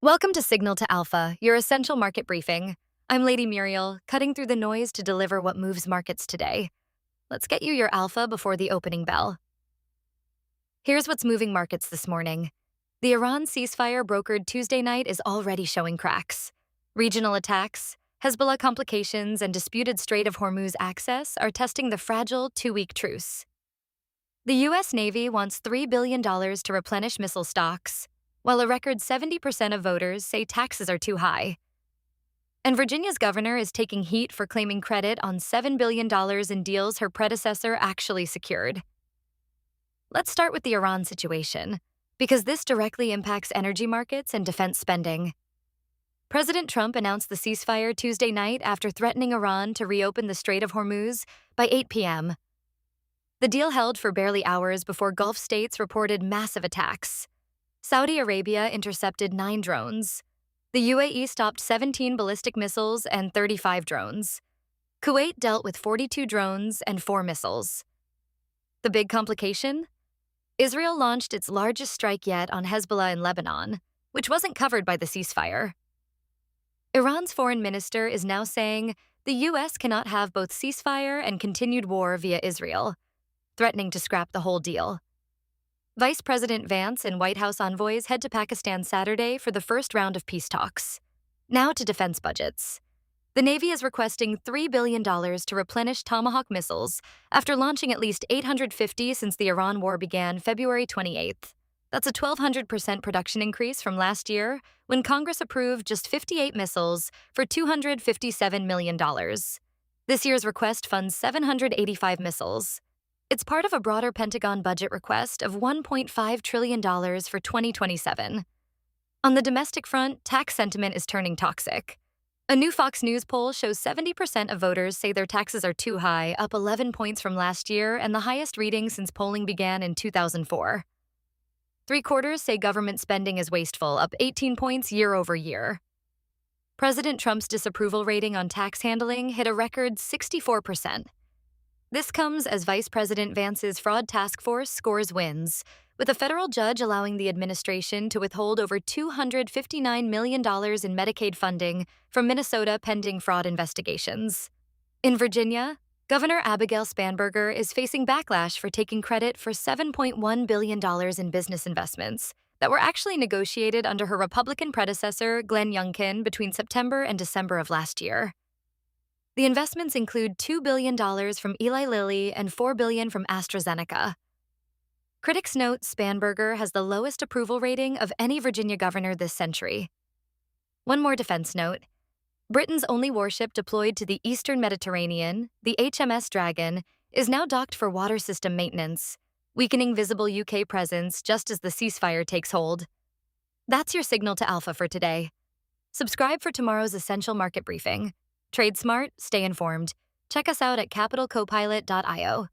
Welcome to Signal to Alpha, your essential market briefing. I'm Lady Muriel, cutting through the noise to deliver what moves markets today. Let's get you your alpha before the opening bell. Here's what's moving markets this morning. The Iran ceasefire brokered Tuesday night is already showing cracks. Regional attacks, Hezbollah complications, and disputed Strait of Hormuz access are testing the fragile two-week truce. The U.S. Navy wants $3 billion to replenish missile stocks, while a record 70% of voters say taxes are too high. And Virginia's governor is taking heat for claiming credit on $7 billion in deals her predecessor actually secured. Let's start with the Iran situation, because this directly impacts energy markets and defense spending. President Trump announced the ceasefire Tuesday night after threatening Iran to reopen the Strait of Hormuz by 8 p.m. The deal held for barely hours before Gulf states reported massive attacks. Saudi Arabia intercepted 9 drones. The UAE stopped 17 ballistic missiles and 35 drones. Kuwait dealt with 42 drones and 4 missiles. The big complication? Israel launched its largest strike yet on Hezbollah in Lebanon, which wasn't covered by the ceasefire. Iran's foreign minister is now saying the U.S. cannot have both ceasefire and continued war via Israel, threatening to scrap the whole deal. Vice President Vance and White House envoys head to Pakistan Saturday for the first round of peace talks. Now to defense budgets. The Navy is requesting $3 billion to replenish Tomahawk missiles after launching at least 850 since the Iran war began February 28th. That's a 1,200% production increase from last year, when Congress approved just 58 missiles for $257 million. This year's request funds 785 missiles. It's part of a broader Pentagon budget request of $1.5 trillion for 2027. On the domestic front, tax sentiment is turning toxic. A new Fox News poll shows 70% of voters say their taxes are too high, up 11 points from last year and the highest reading since polling began in 2004. Three-quarters say government spending is wasteful, up 18 points year over year. President Trump's disapproval rating on tax handling hit a record 64%. This comes as Vice President Vance's fraud task force scores wins, with a federal judge allowing the administration to withhold over $259 million in Medicaid funding from Minnesota pending fraud investigations. In Virginia, Governor Abigail Spanberger is facing backlash for taking credit for $7.1 billion in business investments that were actually negotiated under her Republican predecessor, Glenn Youngkin, between September and December of last year. The investments include $2 billion from Eli Lilly and $4 billion from AstraZeneca. Critics note Spanberger has the lowest approval rating of any Virginia governor this century. One more defense note. Britain's only warship deployed to the eastern Mediterranean, the HMS Dragon, is now docked for water system maintenance, weakening visible UK presence just as the ceasefire takes hold. That's your signal to Alpha for today. Subscribe for tomorrow's essential market briefing. Trade smart, stay informed. Check us out at capitalcopilot.io.